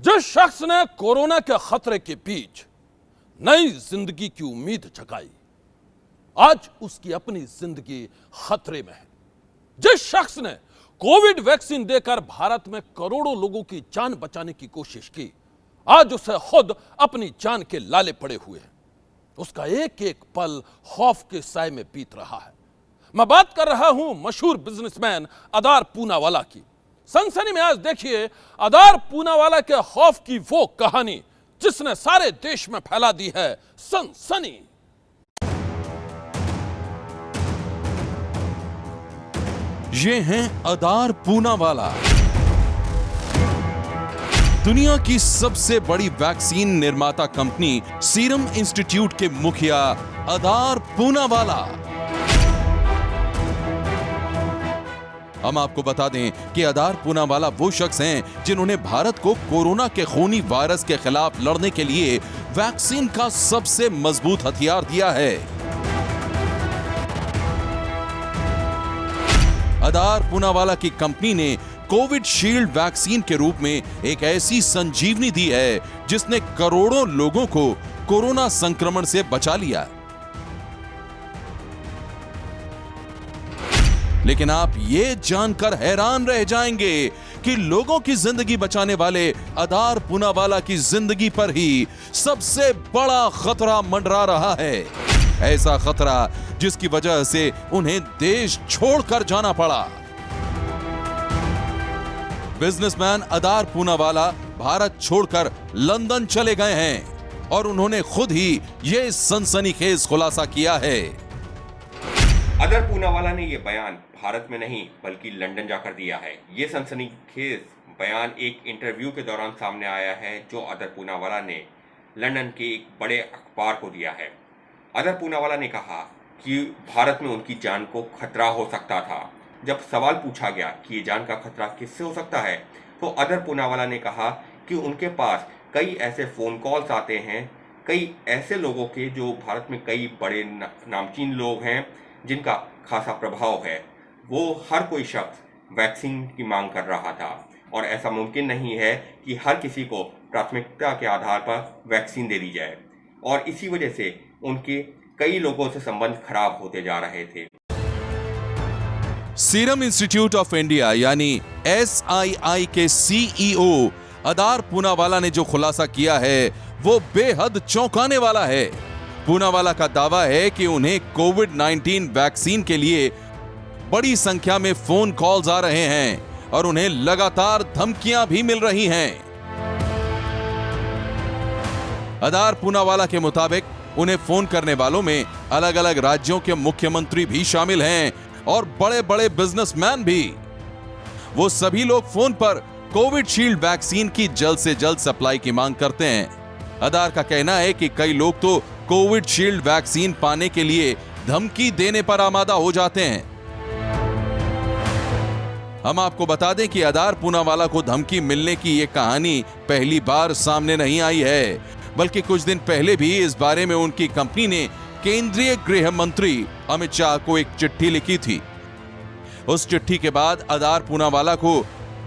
जिस शख्स ने कोरोना के खतरे के बीच नई जिंदगी की उम्मीद जगाई, आज उसकी अपनी जिंदगी खतरे में है। जिस शख्स ने कोविड वैक्सीन देकर भारत में करोड़ों लोगों की जान बचाने की कोशिश की, आज उसे खुद अपनी जान के लाले पड़े हुए हैं। उसका एक एक पल खौफ के साए में बीत रहा है। मैं बात कर रहा हूं मशहूर बिजनेसमैन अदार पूनावाला की। सनसनी में आज देखिए अदार पूनावाला के खौफ की वो कहानी जिसने सारे देश में फैला दी है सनसनी। ये हैं अदार पूनावाला, दुनिया की सबसे बड़ी वैक्सीन निर्माता कंपनी सीरम इंस्टीट्यूट के मुखिया अदार पूनावाला। हम आपको बता दें कि अदार पूनावाला वो शख्स हैं जिन्होंने भारत को कोरोना के खूनी वायरस के खिलाफ लड़ने के लिए वैक्सीन का सबसे मजबूत हथियार दिया है। अदार पूनावाला की कंपनी ने कोविड शील्ड वैक्सीन के रूप में एक ऐसी संजीवनी दी है जिसने करोड़ों लोगों को कोरोना संक्रमण से बचा लिया। लेकिन आप ये जानकर हैरान रह जाएंगे कि लोगों की जिंदगी बचाने वाले अदार पूनावाला की जिंदगी पर ही सबसे बड़ा खतरा मंडरा रहा है। ऐसा खतरा जिसकी वजह से उन्हें देश छोड़कर जाना पड़ा। बिजनेसमैन अदार पूनावाला भारत छोड़कर लंदन चले गए हैं और उन्होंने खुद ही यह सनसनीखेज खुलासा किया है। अदार पूनावाला ने यह बयान भारत में नहीं बल्कि लंदन जाकर दिया है। ये सनसनीखेज बयान एक इंटरव्यू के दौरान सामने आया है जो अदार पूनावाला ने लंदन के एक बड़े अखबार को दिया है। अदार पूनावाला ने कहा कि भारत में उनकी जान को खतरा हो सकता था। जब सवाल पूछा गया कि ये जान का खतरा किससे हो सकता है, तो अदार पूनावाला ने कहा कि उनके पास कई ऐसे फ़ोन कॉल्स आते हैं, कई ऐसे लोगों के जो भारत में कई बड़े नामचीन लोग हैं जिनका खासा प्रभाव है। वो हर कोई शख्स वैक्सीन की मांग कर रहा था और ऐसा मुमकिन नहीं है कि हर किसी को प्राथमिकता के आधार पर वैक्सीन दे दी जाए और इसी वजह से उनके कई लोगों से संबंध खराब होते जा रहे थे। सीरम इंस्टीट्यूट ऑफ इंडिया यानी SII के CEO अदार पूनावाला ने जो खुलासा किया है वो बेहद चौंकाने वाला है। पूनावाला का दावा है कि उन्हें कोविड-19 वैक्सीन के लिए बड़ी संख्या में फोन कॉल्स आ रहे हैं और उन्हें लगातार धमकियां भी मिल रही हैं। अदार पूनावाला के मुताबिक उन्हें फोन करने वालों में अलग अलग राज्यों के मुख्यमंत्री भी शामिल हैं और बड़े बड़े बिजनेसमैन भी। वो सभी लोग फोन पर कोविड शील्ड वैक्सीन की जल्द से जल्द सप्लाई की मांग करते हैं। अदार का कहना है कि कई लोग तो कोविड शील्ड वैक्सीन पाने के लिए धमकी देने पर आमादा हो जाते हैं। हम आपको बता दें कि अदार पूनावाला को धमकी मिलने की यह कहानी पहली बार सामने नहीं आई है, बल्कि कुछ दिन पहले भी इस बारे में उनकी कंपनी ने केंद्रीय गृह मंत्री अमित शाह को एक चिट्ठी लिखी थी। उस चिट्ठी के बाद अदार पूनावाला को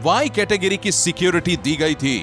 वाई कैटेगरी की सिक्योरिटी दी गई थी।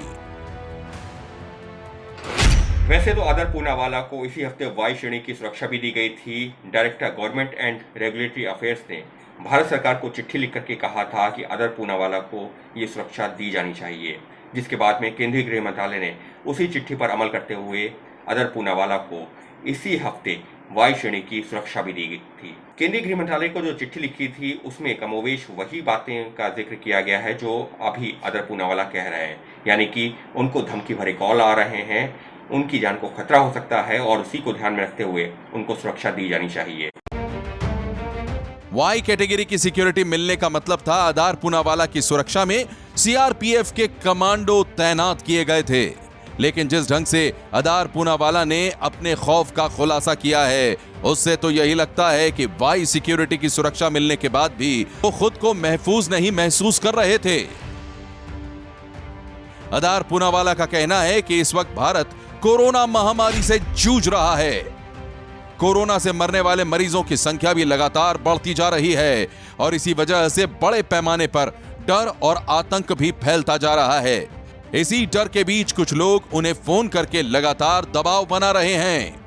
वैसे तो अदार पूनावाला को इसी हफ्ते वाई श्रेणी की सुरक्षा भी दी गई थी। Director government and regulatory affairs ने भारत सरकार को चिट्ठी लिख करके कहा था कि अदार पूनावाला को ये सुरक्षा दी जानी चाहिए, जिसके बाद में केंद्रीय गृह मंत्रालय ने उसी चिट्ठी पर अमल करते हुए अदार पूनावाला को इसी हफ्ते वाई श्रेणी की सुरक्षा भी दी गई थी। केंद्रीय गृह मंत्रालय को जो चिट्ठी लिखी थी उसमें कमोवेश वही बातें का जिक्र किया गया है जो अभी अदार पूनावाला कह रहे हैं, यानी कि उनको धमकी भरे कॉल आ रहे हैं, उनकी जान को खतरा हो सकता है और उसी को ध्यान में रखते हुए उनको सुरक्षा दी जानी चाहिए। वाई कैटेगरी की सिक्योरिटी मिलने का मतलब था अदार पूनावाला की सुरक्षा में CRPF के कमांडो तैनात किए गए थे। लेकिन जिस ढंग से अदार पूनावाला ने अपने खौफ का खुलासा किया है, उससे तो यही लगता है कि वाई सिक्योरिटी की सुरक्षा मिलने के बाद भी वो खुद को महफूज नहीं महसूस कर रहे थे। अदार पूनावाला का कहना है कि इस वक्त भारत कोरोना महामारी से जूझ रहा है। कोरोना से मरने वाले मरीजों की संख्या भी लगातार बढ़ती जा रही है और इसी वजह से बड़े पैमाने पर डर और आतंक भी फैलता जा रहा है। इसी डर के बीच कुछ लोग उन्हें फोन करके लगातार दबाव बना रहे हैं।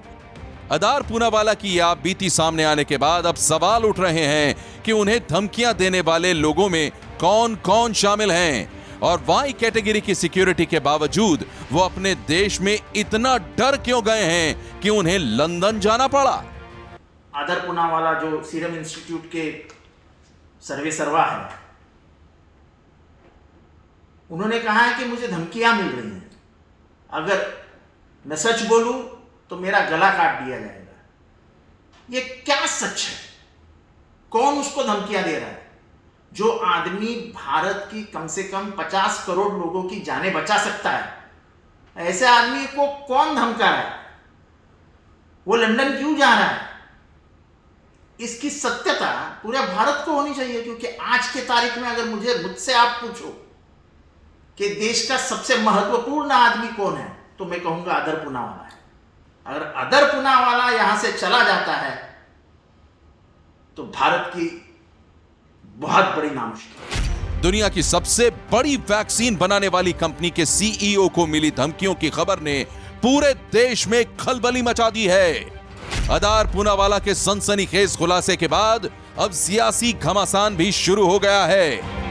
आधार पूनावाला की यह बीती सामने आने के बाद अब सवाल उठ रहे हैं कि उन्हें धमकियां देने वाले लोगों में कौन कौन शामिल हैं और वाई कैटेगरी की सिक्योरिटी के बावजूद वो अपने देश में इतना डर क्यों गए हैं कि उन्हें लंदन जाना पड़ा। आदर पूनावाला जो सीरम इंस्टीट्यूट के सर्वे सर्वा है, उन्होंने कहा है कि मुझे धमकियां मिल रही हैं, अगर मैं सच बोलूं तो मेरा गला काट दिया जाएगा। ये क्या सच है? कौन उसको धमकियां दे रहा है? जो आदमी भारत की कम से कम 50 करोड़ लोगों की जानें बचा सकता है, ऐसे आदमी को कौन धमका रहा है? वो लंदन क्यों जा रहा है? इसकी सत्यता पूरे भारत को होनी चाहिए, क्योंकि आज के तारीख में अगर मुझसे आप पूछो कि देश का सबसे महत्वपूर्ण आदमी कौन है, तो मैं कहूंगा आदर पूनावाला है। अगर आदर पूनावाला यहां से चला जाता है तो भारत की बहुत बड़ी नामुश्किल। दुनिया की सबसे बड़ी वैक्सीन बनाने वाली कंपनी के सीईओ को मिली धमकियों की खबर ने पूरे देश में खलबली मचा दी है। आधार पूनावाला के सनसनीखेज खुलासे के बाद अब सियासी घमासान भी शुरू हो गया है।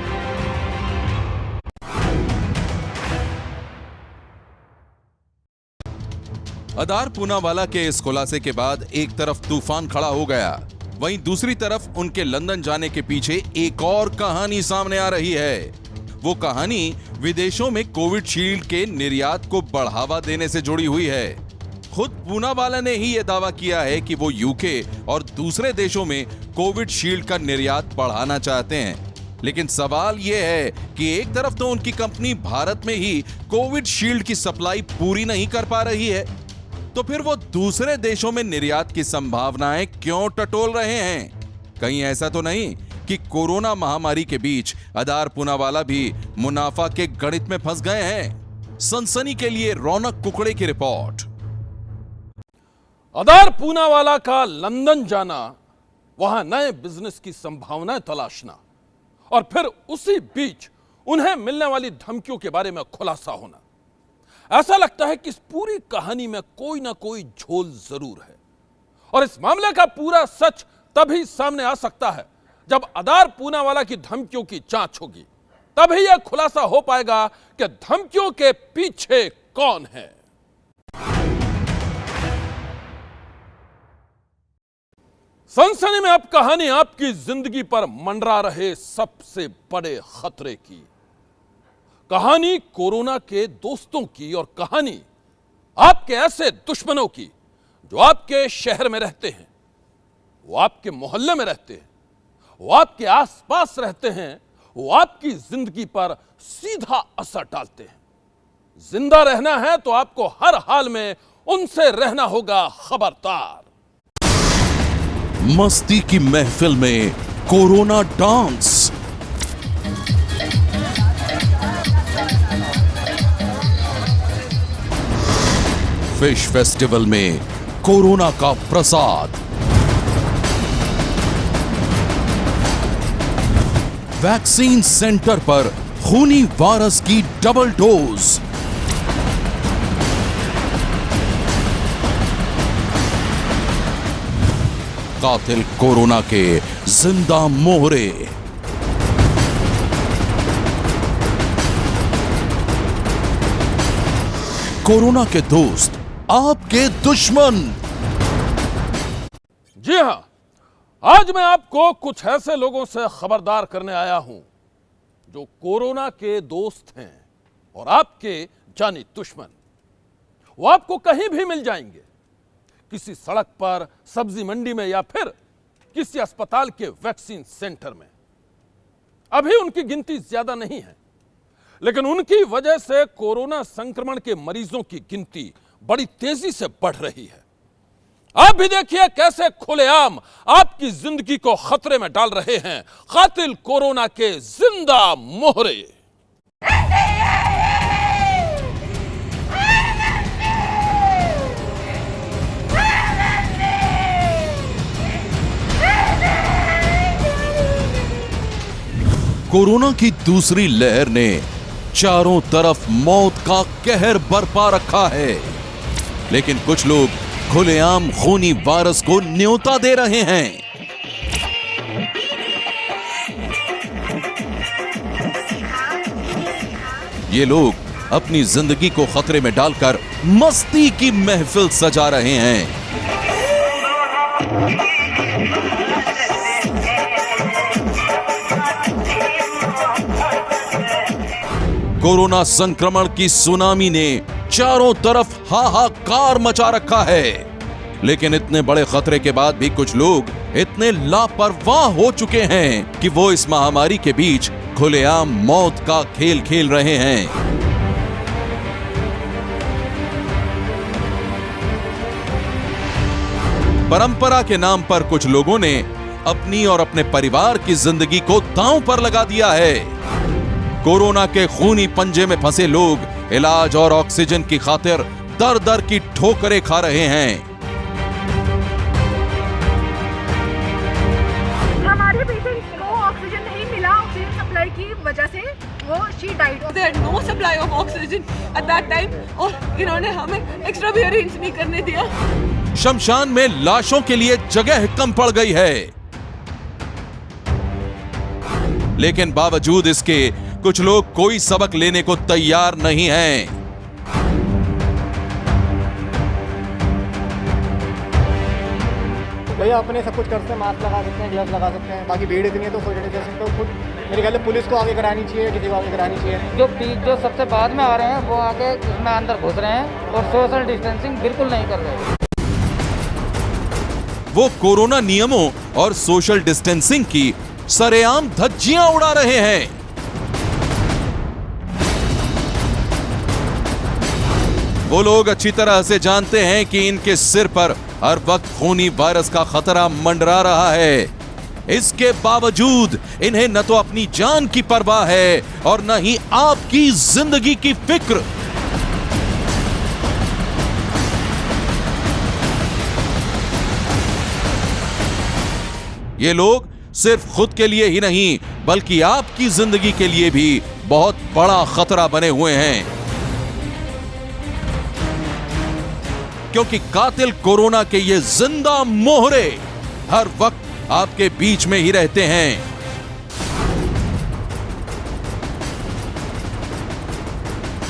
आधार पूनावाला के इस खुलासे के बाद एक तरफ तूफान खड़ा हो गया, वहीं दूसरी तरफ उनके लंदन जाने के पीछे एक और कहानी सामने आ रही है। वो कहानी विदेशों में कोविशील्ड के निर्यात को बढ़ावा देने से जुड़ी हुई है। खुद पूनावाला ने ही यह दावा किया है कि वो यूके और दूसरे देशों में कोविशील्ड का निर्यात बढ़ाना चाहते हैं, लेकिन सवाल यह है कि एक तरफ तो उनकी कंपनी भारत में ही कोविशील्ड की सप्लाई पूरी नहीं कर पा रही है, तो फिर वो दूसरे देशों में निर्यात की संभावनाएं क्यों टटोल रहे हैं? कहीं ऐसा तो नहीं कि कोरोना महामारी के बीच आधार पूनावाला भी मुनाफा के गणित में फंस गए हैं? सनसनी के लिए रौनक कुकड़े की रिपोर्ट। आधार पूनावाला का लंदन जाना, वहां नए बिजनेस की संभावनाएं तलाशना और फिर उसी बीच उन्हें मिलने वाली धमकियों के बारे में खुलासा होना, ऐसा लगता है कि इस पूरी कहानी में कोई ना कोई झोल जरूर है। और इस मामले का पूरा सच तभी सामने आ सकता है जब आधार पूनावाला की धमकियों की जांच होगी, तभी यह खुलासा हो पाएगा कि धमकियों के पीछे कौन है। सनसनी में अब कहानी आपकी जिंदगी पर मंडरा रहे सबसे बड़े खतरे की, कहानी कोरोना के दोस्तों की और कहानी आपके ऐसे दुश्मनों की जो आपके शहर में रहते हैं, वो आपके मोहल्ले में रहते हैं, वो आपके आसपास रहते हैं, वो आपकी जिंदगी पर सीधा असर डालते हैं। जिंदा रहना है तो आपको हर हाल में उनसे रहना होगा खबरदार। मस्ती की महफिल में कोरोना डांस, फिश फेस्टिवल में कोरोना का प्रसाद, वैक्सीन सेंटर पर खूनी वायरस की डबल डोज, कातिल कोरोना के जिंदा मोहरे, कोरोना के दोस्त आपके दुश्मन। जी हां, आज मैं आपको कुछ ऐसे लोगों से खबरदार करने आया हूं जो कोरोना के दोस्त हैं और आपके जानी दुश्मन। वो आपको कहीं भी मिल जाएंगे, किसी सड़क पर, सब्जी मंडी में या फिर किसी अस्पताल के वैक्सीन सेंटर में। अभी उनकी गिनती ज्यादा नहीं है, लेकिन उनकी वजह से कोरोना संक्रमण के मरीजों की गिनती बड़ी तेजी से बढ़ रही है। आप भी देखिए कैसे खुलेआम आपकी जिंदगी को खतरे में डाल रहे हैं कातिल कोरोना के जिंदा मोहरे। कोरोना की दूसरी लहर ने चारों तरफ मौत का कहर बरपा रखा है, लेकिन कुछ लोग खुलेआम खूनी वायरस को न्योता दे रहे हैं। ये लोग अपनी जिंदगी को खतरे में डालकर मस्ती की महफिल सजा रहे हैं। कोरोना संक्रमण की सुनामी ने चारों तरफ हाहाकार मचा रखा है, लेकिन इतने बड़े खतरे के बाद भी कुछ लोग इतने लापरवाह हो चुके हैं कि वो इस महामारी के बीच खुलेआम मौत का खेल खेल रहे हैं। परंपरा के नाम पर कुछ लोगों ने अपनी और अपने परिवार की जिंदगी को दांव पर लगा दिया है। कोरोना के खूनी पंजे में फंसे लोग इलाज और ऑक्सीजन की खातिर दर दर की ठोकरें खा रहे हैं। हमारे पेशेंट को ऑक्सीजन नहीं मिला, ऑक्सीजन सप्लाई की वजह से वो she died. There no supply of oxygen at that time, और इन्होंने हमें एक्स्ट्रा भी अरेंज नहीं करने दिया। शमशान में लाशों के लिए जगह कम पड़ गई है, लेकिन बावजूद इसके कुछ लोग कोई सबक लेने को तैयार नहीं हैं। भैया अपने सब कुछ करते हैं, मास्क लगा सकते हैं, ग्लव्स लगा सकते हैं, बाकी भीड़ इतनी है तो सोशल डिस्टेंसिंग तो खुद मेरे ख्याल से पुलिस को आगे करानी चाहिए, किसी को आगे करानी चाहिए। जो सबसे बाद में आ रहे हैं वो आगे इसमें अंदर घुस रहे हैं और सोशल डिस्टेंसिंग बिल्कुल नहीं कर रहे हैं। वो कोरोना नियमों और सोशल डिस्टेंसिंग की सरेआम धज्जियां उड़ा रहे हैं। वो लोग अच्छी तरह से जानते हैं कि इनके सिर पर हर वक्त खूनी वायरस का खतरा मंडरा रहा है। इसके बावजूद इन्हें न तो अपनी जान की परवाह है और न ही आपकी जिंदगी की फिक्र। ये लोग सिर्फ खुद के लिए ही नहीं बल्कि आपकी जिंदगी के लिए भी बहुत बड़ा खतरा बने हुए हैं, क्योंकि कातिल कोरोना के ये जिंदा मोहरे हर वक्त आपके बीच में ही रहते हैं।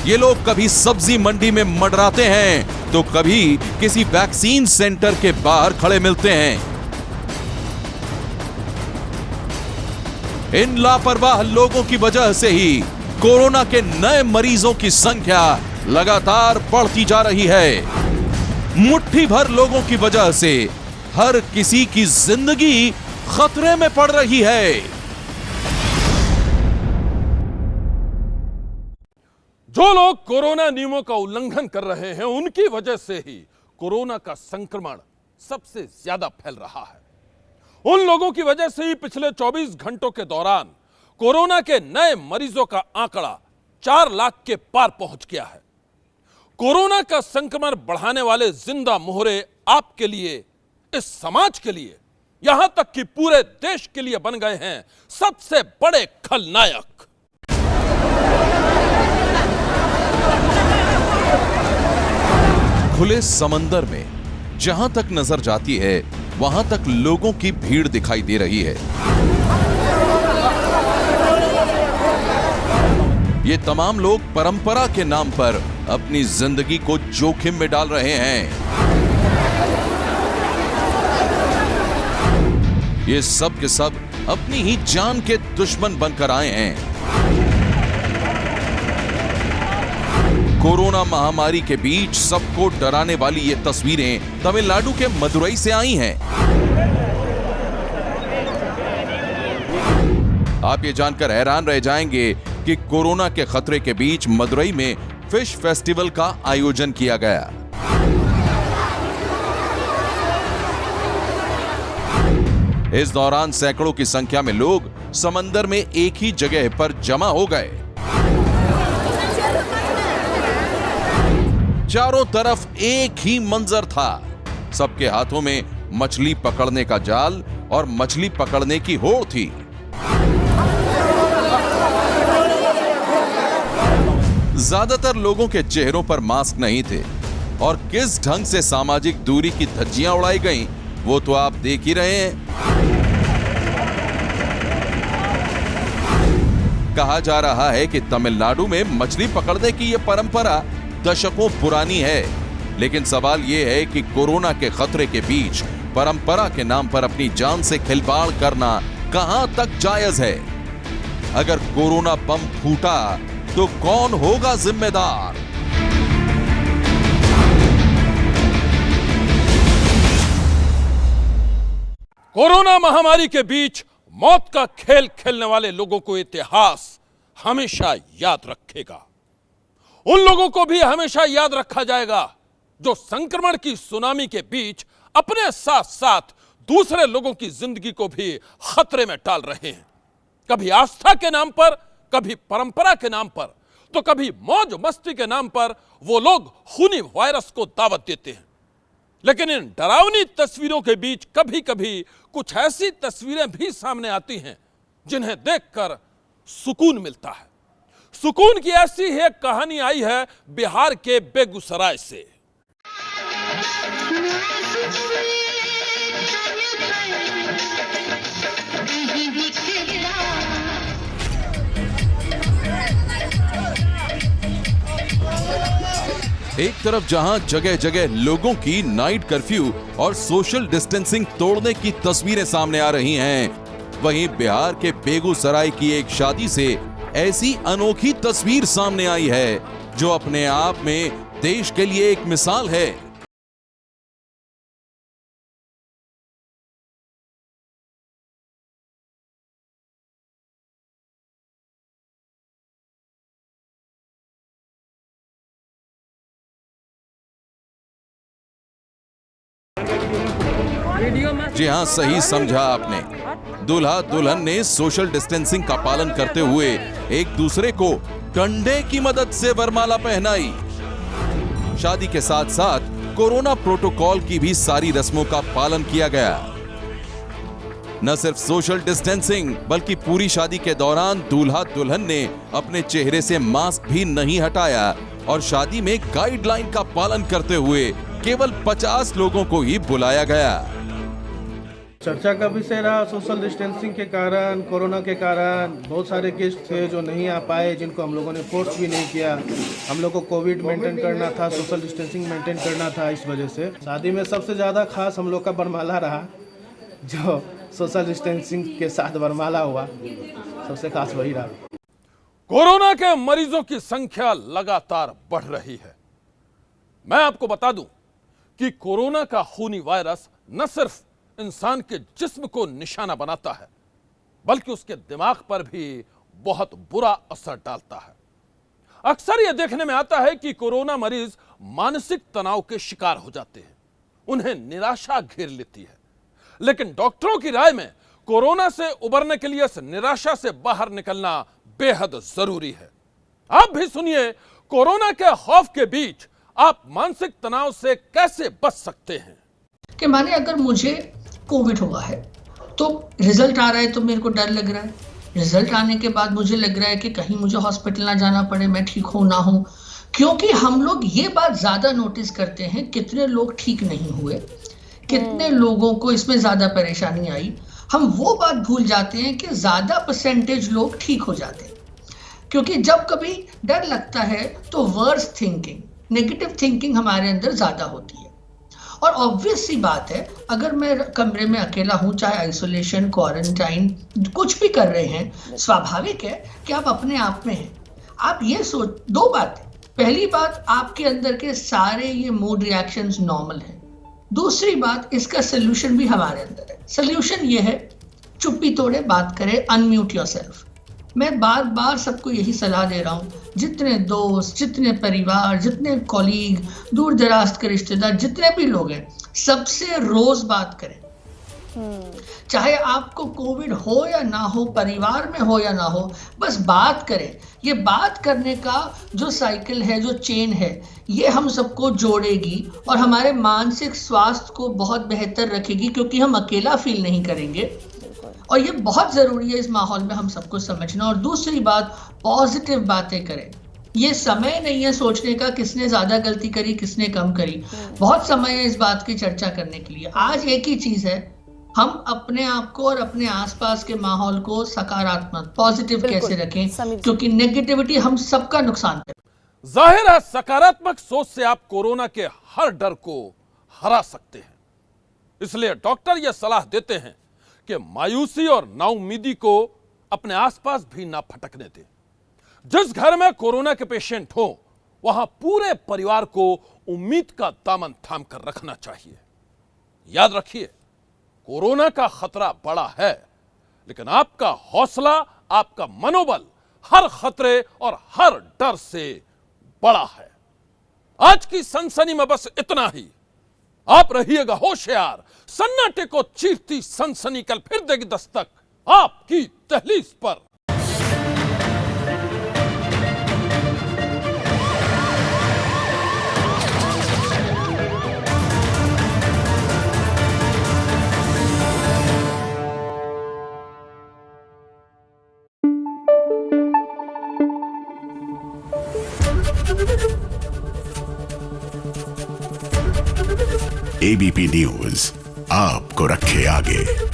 ये लोग कभी सब्जी मंडी में मंडराते हैं तो कभी किसी वैक्सीन सेंटर के बाहर खड़े मिलते हैं। इन लापरवाह लोगों की वजह से ही कोरोना के नए मरीजों की संख्या लगातार बढ़ती जा रही है। मुट्ठी भर लोगों की वजह से हर किसी की जिंदगी खतरे में पड़ रही है। जो लोग कोरोना नियमों का उल्लंघन कर रहे हैं उनकी वजह से ही कोरोना का संक्रमण सबसे ज्यादा फैल रहा है। उन लोगों की वजह से ही पिछले 24 घंटों के दौरान कोरोना के नए मरीजों का आंकड़ा 4 लाख के पार पहुंच गया है। कोरोना का संक्रमण बढ़ाने वाले जिंदा मोहरे आपके लिए, इस समाज के लिए, यहां तक कि पूरे देश के लिए बन गए हैं सबसे बड़े खलनायक। खुले समंदर में जहां तक नजर जाती है वहां तक लोगों की भीड़ दिखाई दे रही है। ये तमाम लोग परंपरा के नाम पर अपनी जिंदगी को जोखिम में डाल रहे हैं। ये सब के सब अपनी ही जान के दुश्मन बनकर आए हैं। कोरोना महामारी के बीच सबको डराने वाली ये तस्वीरें तमिलनाडु के मदुरई से आई हैं। आप ये जानकर हैरान रह जाएंगे कि कोरोना के खतरे के बीच मदुरई में फिश फेस्टिवल का आयोजन किया गया। इस दौरान सैकड़ों की संख्या में लोग समंदर में एक ही जगह पर जमा हो गए। चारों तरफ एक ही मंजर था। सबके हाथों में मछली पकड़ने का जाल और मछली पकड़ने की होड़ थी। ज्यादातर लोगों के चेहरों पर मास्क नहीं थे और किस ढंग से सामाजिक दूरी की धज्जियां उड़ाई गईं, वो तो आप देख ही रहे हैं। कहा जा रहा है कि तमिलनाडु में मछली पकड़ने की यह परंपरा दशकों पुरानी है, लेकिन सवाल यह है कि कोरोना के खतरे के बीच परंपरा के नाम पर अपनी जान से खिलवाड़ करना कहां तक जायज है। अगर कोरोना बम फूटा तो कौन होगा जिम्मेदार? कोरोना महामारी के बीच मौत का खेल खेलने वाले लोगों को इतिहास हमेशा याद रखेगा। उन लोगों को भी हमेशा याद रखा जाएगा जो संक्रमण की सुनामी के बीच अपने साथ साथ दूसरे लोगों की जिंदगी को भी खतरे में डाल रहे हैं। कभी आस्था के नाम पर, कभी परंपरा के नाम पर, तो कभी मौज मस्ती के नाम पर वो लोग खूनी वायरस को दावत देते हैं। लेकिन इन डरावनी तस्वीरों के बीच कभी कभी कुछ ऐसी तस्वीरें भी सामने आती हैं जिन्हें देखकर सुकून मिलता है। सुकून की ऐसी ही एक कहानी आई है बिहार के बेगूसराय से। एक तरफ जहां जगह जगह लोगों की नाइट कर्फ्यू और सोशल डिस्टेंसिंग तोड़ने की तस्वीरें सामने आ रही हैं, वहीं बिहार के बेगूसराय की एक शादी से ऐसी अनोखी तस्वीर सामने आई है जो अपने आप में देश के लिए एक मिसाल है। जी हां, सही समझा आपने। दूल्हा दुल्हन ने सोशल डिस्टेंसिंग का पालन करते हुए एक दूसरे को कंधे की मदद से वरमाला पहनाई। शादी के साथ साथ कोरोना प्रोटोकॉल की भी सारी रस्मों का पालन किया गया। न सिर्फ सोशल डिस्टेंसिंग बल्कि पूरी शादी के दौरान दूल्हा दुल्हन ने अपने चेहरे से मास्क भी नहीं हटाया और शादी में गाइडलाइन का पालन करते हुए केवल 50 लोगों को ही बुलाया गया। चर्चा का विषय रहा सोशल डिस्टेंसिंग के कारण, कोरोना के कारण बहुत सारे केस थे जो नहीं आ पाए, जिनको हम लोगों ने फोर्स भी नहीं किया। हम लोग को कोविड मेंटेन करना था, सोशल डिस्टेंसिंग मेंटेन करना था। इस वजह से शादी में सबसे ज़्यादा खास हम लोग का वरमाला रहा, जो सोशल डिस्टेंसिंग के साथ वरमाला हुआ, सबसे खास वही रहा। कोरोना के मरीजों की संख्या लगातार बढ़ रही है। मैं आपको बता दूं कि कोरोना का खूनी वायरस न सिर्फ इंसान के जिस्म को निशाना बनाता है बल्कि उसके दिमाग पर भी बहुत बुरा असर डालता है। अक्सर यह देखने में आता है कि कोरोना मरीज मानसिक तनाव के शिकार हो जाते हैं, उन्हें निराशा घेर लेती है। लेकिन डॉक्टरों की राय में कोरोना से उबरने के लिए इस निराशा से बाहर निकलना बेहद जरूरी है। आप भी सुनिए कोरोना के खौफ के बीच आप मानसिक तनाव से कैसे बच सकते हैं। कि माने अगर मुझे कोविड हुआ है तो रिजल्ट आ रहा है तो मेरे को डर लग रहा है। रिजल्ट आने के बाद मुझे लग रहा है कि कहीं मुझे हॉस्पिटल ना जाना पड़े, मैं ठीक हो ना हो, क्योंकि हम लोग ये बात ज्यादा नोटिस करते हैं कितने लोग ठीक नहीं हुए, कितने लोगों को इसमें ज्यादा परेशानी आई। हम वो बात भूल जाते हैं कि ज्यादा परसेंटेज लोग ठीक हो जाते हैं, क्योंकि जब कभी डर लगता है तो वर्स थिंकिंग, नेगेटिव थिंकिंग हमारे अंदर ज्यादा होती है। और ऑब्वियस सी बात है, अगर मैं कमरे में अकेला हूं, चाहे आइसोलेशन, क्वारंटाइन कुछ भी कर रहे हैं, स्वाभाविक है कि आप अपने आप में हैं। आप ये सोच, दो बातें, पहली बात आपके अंदर के सारे ये मूड रिएक्शंस नॉर्मल हैं। दूसरी बात, इसका सोल्यूशन भी हमारे अंदर है। सोल्यूशन ये है, चुप्पी तोड़े, बात करें, अनम्यूट योरसेल्फ। मैं बार बार सबको यही सलाह दे रहा हूँ, जितने दोस्त, जितने परिवार, जितने कॉलीग, दूर दराज के रिश्तेदार, जितने भी लोग हैं, सबसे रोज बात करें। चाहे आपको कोविड हो या ना हो, परिवार में हो या ना हो, बस बात करें। ये बात करने का जो साइकिल है, जो चेन है, ये हम सबको जोड़ेगी और हमारे मानसिक स्वास्थ्य को बहुत बेहतर रखेगी, क्योंकि हम अकेला फील नहीं करेंगे। और ये बहुत ज़रूरी है इस माहौल में हम सबको समझना। और दूसरी बात, पॉजिटिव बातें करें, ये समय नहीं है सोचने का किसने ज्यादा गलती करी किसने कम करी। बहुत समय है इस बात की चर्चा करने के लिए। आज एक ही चीज है, हम अपने आप को और अपने आसपास के माहौल को सकारात्मक पॉजिटिव कैसे रखें, क्योंकि नेगेटिविटी हम सबका नुकसान करे। जाहिर है सकारात्मक सोच से आप कोरोना के हर डर को हरा सकते हैं। इसलिए डॉक्टर यह सलाह देते हैं कि मायूसी और नाउमीदी को अपने आसपास भी ना फटकने दें। जिस घर में कोरोना के पेशेंट हो वहां पूरे परिवार को उम्मीद का दामन थाम कर रखना चाहिए। याद रखिए, कोरोना का खतरा बड़ा है, लेकिन आपका हौसला, आपका मनोबल हर खतरे और हर डर से बड़ा है। आज की सनसनी में बस इतना ही। आप रहिएगा होशियार। सन्नाटे को चीरती सनसनी कल फिर देगी दस्तक आपकी दहलीज पर। एबीपी न्यूज आपको रखे आगे।